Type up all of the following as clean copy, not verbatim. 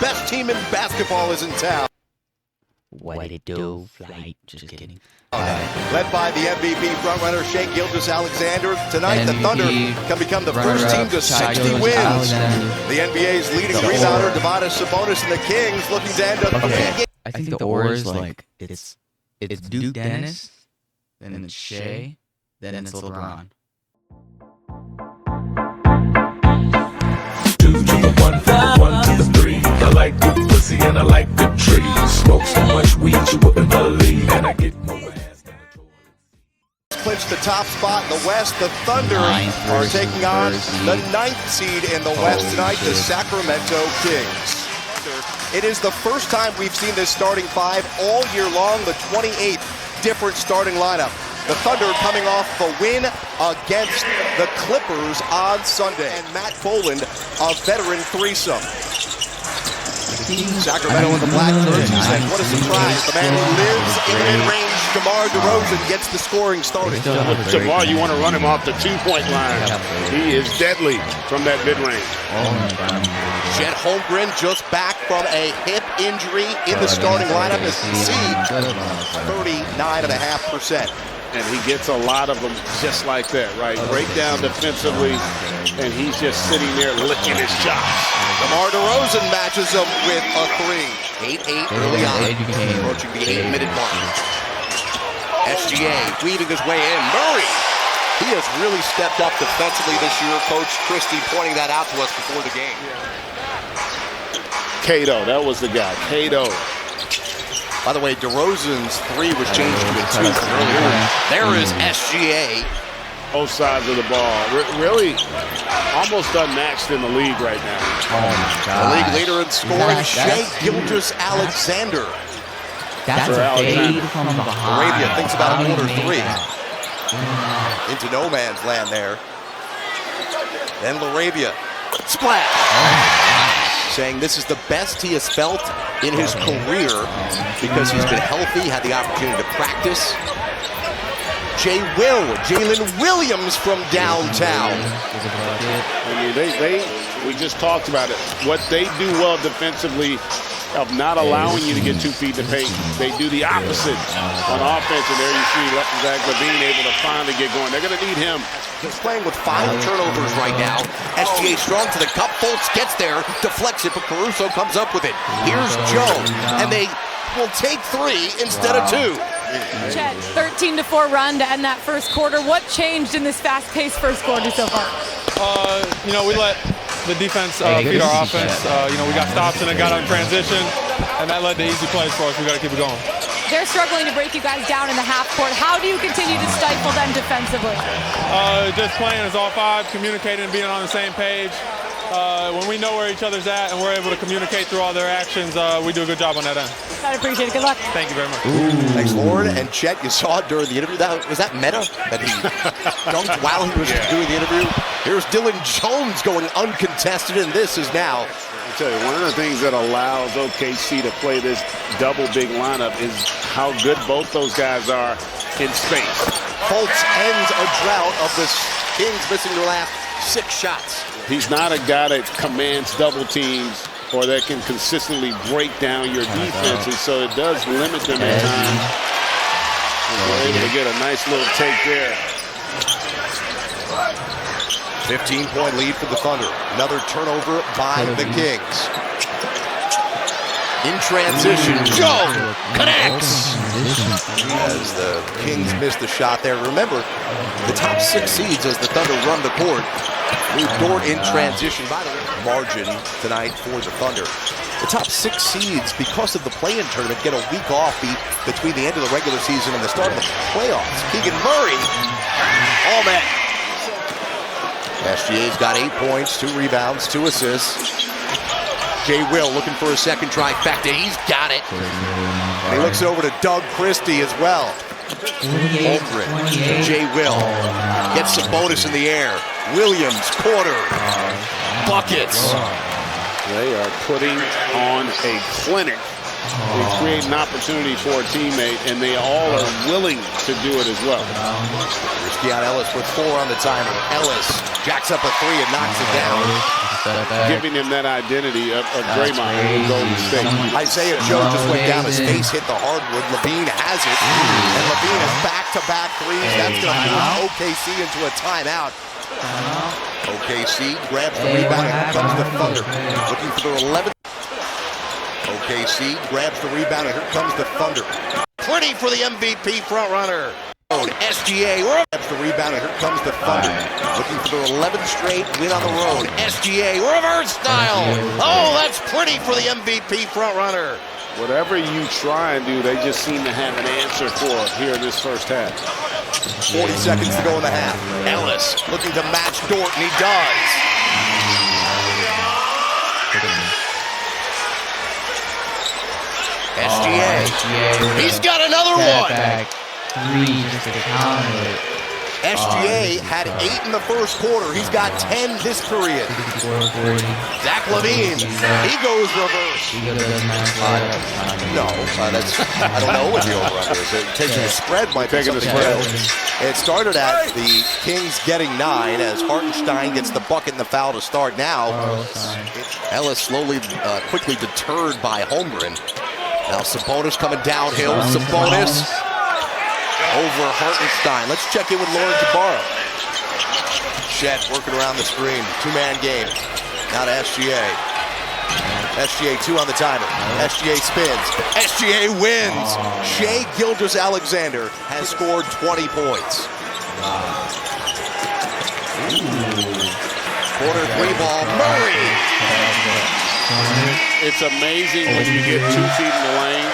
best team in basketball is in town. What it do, flight? Just kidding. Led by the MVP frontrunner SHAI Alexander. Tonight, the Thunder can become the first team to 60 wins. The NBA's leading rebounder, Domantas Sabonis, and the Kings looking to end up the game. I think the order is like it's Duke Dennis, then it's SHAI, then it's LeBron. 2 to the 1, 1 to the 3. I like good pussy and I like good trees. Smoke so much weed you wouldn't believe, and I get more ass than a toilet. Clinch the top spot in the West. The Thunder are taking on the 9th seed in the West tonight, the Sacramento Kings. It is the first time we've seen this starting five all year long, the 28th different starting lineup. The Thunder coming off the win against the Clippers on Sunday. And Matt Boland, a veteran threesome. Sacramento with the black jerseys, and what a surprise. The man who lives in mid-range, DeMar DeRozan, gets the scoring started. DeMar, you want to run him off the two-point line. He is deadly from that mid-range. Chet Holmgren just back from a hip injury in the starting lineup as you see, 39.5%. And he gets a lot of them just like that, right? Break down defensively, and he's just sitting there licking his chops. DeMar DeRozan matches him with a three. 8-8 early on, approaching the 8-minute mark. SGA weaving his way in. Murray, he has really stepped up defensively this year. Coach Christie pointing that out to us before the game. Cato, that was the guy. Cato. By the way, DeRozan's three was changed to a 2 earlier. There is SGA. Both sides of the ball. Really almost unmatched in the league right now. Oh my God. The league leader in scoring, SHAI Alexander. That's a fade from behind. Arabia thinks about a corner three. Into no man's land there. Then LaRavia. Splash! Saying this is the best he has felt in his career because he's been healthy, had the opportunity to practice. Jalen Williams from downtown. I mean, we just talked about it. What they do well defensively of not allowing you to get 2 feet in the paint, they do the opposite on offense, and there you see Zach LaVine able to finally get going. They're going to need him. He's playing with 5 turnovers right now. SGA strong to the cup. Fultz gets there, deflects it, but Caruso comes up with it. Here's Joe, and they will take 3 instead of 2. Chet, 13-4 run to end that first quarter. What changed in this fast-paced first quarter so far? We let the defense feed our offense. We got stops and it got on transition, and that led to easy plays for us. We got to keep it going. They're struggling to break you guys down in the half court. How do you continue to stifle them defensively? Just playing as all 5, communicating and being on the same page. When we know where each other's at and we're able to communicate through all their actions, we do a good job on that end. I appreciate it. Good luck. Thank you very much. Thanks, Lauren. And Chet, you saw it during the interview. Was that meta that he dunked while he was doing the interview? Here's Dylan Jones going uncontested, and this is now. I'll tell you, one of the things that allows OKC to play this double big lineup is how good both those guys are in space. Fultz ends a drought of the Kings missing their last 6 shots. He's not a guy that commands double teams or that can consistently break down your defenses, so it does limit them at times. We're able to get a nice little take there. 15-point lead for the Thunder. Another turnover by the Kings. In transition, Joe connects. As the Kings missed the shot there. Remember, the top 6 seeds as the Thunder run the court. Move Dort in transition. By the way, margin tonight for the Thunder. The top 6 seeds, because of the play-in tournament, get a week off between the end of the regular season and the start of the playoffs. Keegan Murray, all net. SGA's got 8 points, 2 rebounds, 2 assists. Jay Will looking for a second trifecta. He's got it. And he looks over to Doug Christie as well. Holmgren, Jay Will gets some bonus in the air. Williams, corner, buckets. They are putting on a clinic They create an opportunity for a teammate, and they all are willing to do it as well. Riskeon Ellis with 4 on the timer. Ellis jacks up a 3 and knocks it down. Giving him that identity of Draymond in Golden State. Isaiah Joe just went down. His face hit the hardwood. Levine has it. And Levine has back-to-back threes. That's going to force OKC into a timeout. OKC grabs the rebound. Here comes the Thunder. Looking for their 11th. OKC grabs the rebound, and here comes the Thunder. Pretty for the MVP frontrunner. SGA grabs the rebound, and here comes the Thunder. Looking for their 11th straight win on the road. SGA reverse style. Oh, that's pretty for the MVP frontrunner. Whatever you try and do, they just seem to have an answer for here in this first half. 40 seconds to go in the half. Ellis looking to match Dort, and he does. SGA. He's got another one. 3 just to counter it. SGA had 8 in the first quarter. He's got 10 this period. Zach LaVine, he goes reverse. No, that's, I don't know what the over-under is. Taking the spread might be something else. It started at the Kings getting 9 as Hartenstein gets the bucket and the foul to start now. Ellis slowly, quickly deterred by Holmgren. Now Sabonis coming downhill. Sabonis over Hartenstein. Let's check in with Lauren Jabara. Chet working around the screen. 2-man game. Now to SGA. SGA 2 on the timer. SGA spins. SGA wins. Shai Gilgeous-Alexander has scored 20 points. Corner 3 ball. Murray. It's amazing when you get 2 feet in the lane.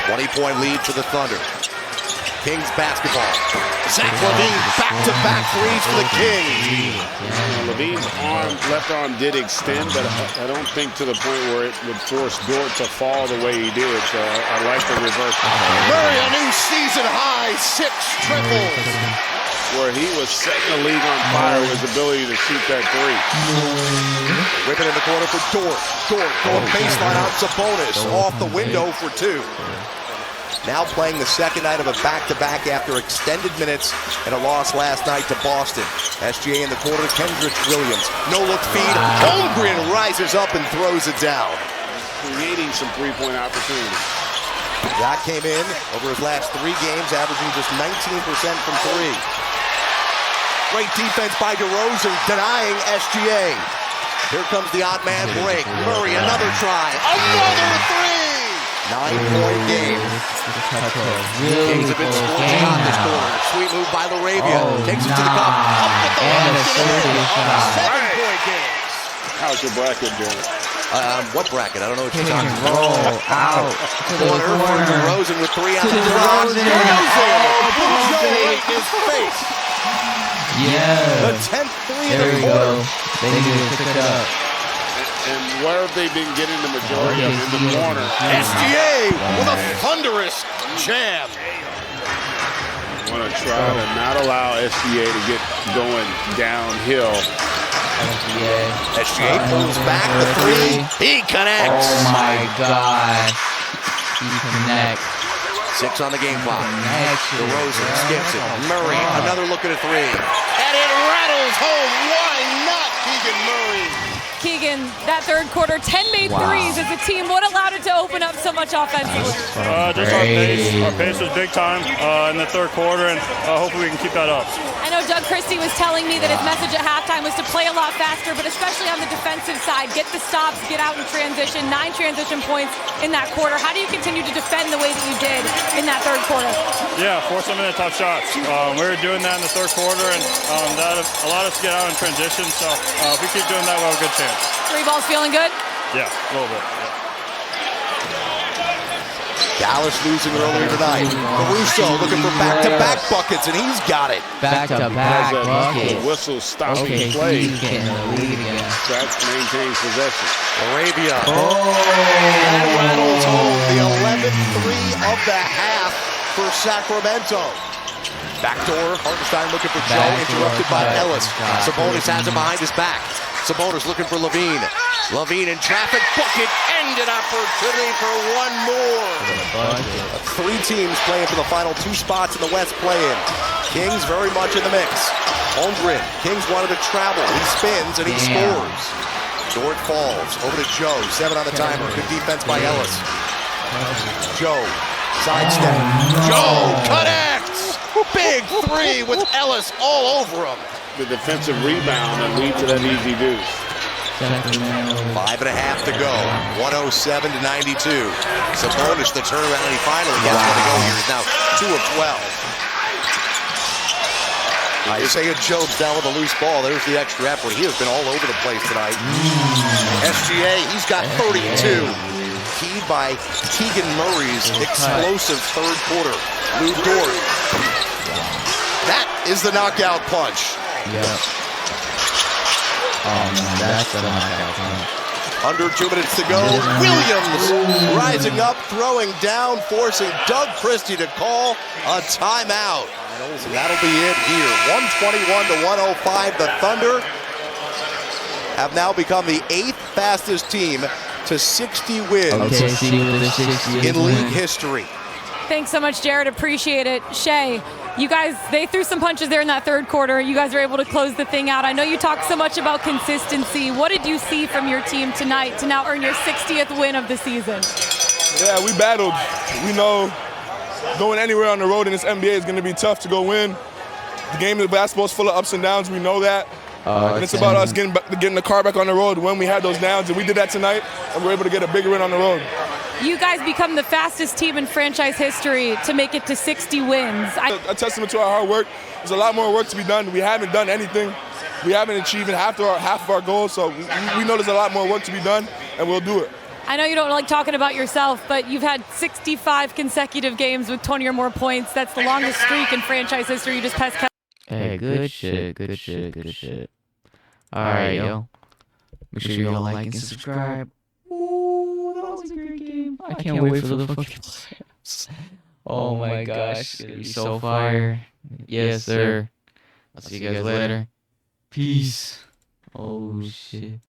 20-point lead for the Thunder. Kings basketball. Zach LaVine, back-to-back threes for the Kings. LaVine's left arm did extend, but I don't think to the point where it would force Dort to fall the way he did. So I like the reverse. Murray, a new season high, 6 triples. Where he was setting the league on fire with his ability to shoot that 3. Whipping in the corner for Dort. Dort going baseline out Sabonis. Off the window for 2. Now playing the second night of a back-to-back after extended minutes and a loss last night to Boston. SGA in the corner, Kendrick Williams. No-look feed. Holmgren rises up and throws it down. Creating some 3-point opportunities. That came in over his last 3 games, averaging just 19% from 3. Great defense by DeRozan, denying SGA. Here comes the odd man break. Murray, another try. Another 3! 9-point game. Kings have been scorching on this corner. Sweet move by Laravia. Takes it to the cup. Up with the left. 7-point game. How's your bracket doing? What bracket? I don't know what you're talking about. Roll out. Corner for DeRozan with 3 out of the box. DeRozan! Right in his face. Yeah. The 10th 3 There of we the quarter. go. They need to pick it up. And where have they been getting the majority of in the corner? SGA with a thunderous jam. Want to try to not allow SGA to get going downhill. SGA pulls back the 3. He connects. Oh my gosh. He connects. 6 on the game clock. Connection. DeRozan skips it. Murray, another look at a 3. And it rattles home. Why not Keegan Murray? Keegan, that third quarter, 10 made threes as a team. What allowed it to open up so much offensively? Just our pace. Our pace was big time in the third quarter, and hopefully we can keep that up. I know Doug Christie was telling me that his message at halftime was to play a lot faster, but especially on the defensive side, get the stops, get out in transition, 9 transition points in that quarter. How do you continue to defend the way that you did in that third quarter? Yeah, force them into tough shots. We were doing that in the third quarter, and that allowed us to get out in transition. So if we keep doing that, we'll have a good chance. 3 balls feeling good? Yeah, a little bit. Yeah. Dallas losing earlier tonight. Caruso looking for back-to-back buckets, and he's got it. Back-to-back buckets. The whistle stops Okay, play. he's getting the lead again. That maintains possession. Arabia. Oh! And rattles home the 11th 3 of the half for Sacramento. Backdoor, Hartenstein looking for Joe, interrupted by Ellis. Sabonis has him behind his back. Sabonis looking for Levine. Levine in traffic, bucket, and an opportunity for one more. 3 teams playing for the final 2 spots in the West play-in. Kings very much in the mix. Holmgren, Kings wanted to travel. He spins and he scores. Dort falls over to Joe. 7 on the timer. Good defense by Ellis. Joe, sidestep. Joe connects. Big 3 with Ellis all over him. The defensive rebound that leads to that easy deuce. 5.5 to go. 107-92. Sabonis, the turnaround, and he finally gets one to go here. He's now 2 of 12. Isaiah Job's down with a loose ball. There's the extra effort. He has been all over the place tonight. SGA, he's got 32. Keyed by Keegan Murray's explosive third quarter. Lou Dort. That is the knockout punch. Yeah. Oh, man, that's the knockout punch. Under 2 minutes to go. Williams rising up, throwing down, forcing Doug Christie to call a timeout. And that'll be it here. 121-105. The Thunder have now become the 8th fastest team to 60 wins in league history. Thanks so much, Jared. Appreciate it. SHAI, you guys, they threw some punches there in that third quarter. You guys were able to close the thing out. I know you talked so much about consistency. What did you see from your team tonight to now earn your 60th win of the season? Yeah, we battled. We know going anywhere on the road in this NBA is going to be tough to go win. The game of basketball is full of ups and downs. We know that. And it's about us getting the car back on the road when we had those downs, and we did that tonight, and we were able to get a bigger win on the road. You guys become the fastest team in franchise history to make it to 60 wins. A testament to our hard work. There's a lot more work to be done. We haven't done anything. We haven't achieved half of our goals, so we know there's a lot more work to be done, and we'll do it. I know you don't like talking about yourself, but you've had 65 consecutive games with 20 or more points. That's the longest streak in franchise history. You just passed. Hey, good shit. All right, yo. Make sure y'all like and subscribe. Ooh, that was a great game. I can't wait for the fucking playoffs. Oh my gosh, it's gonna be so fire. Yes, sir. I'll see you guys later. Peace. Oh shit.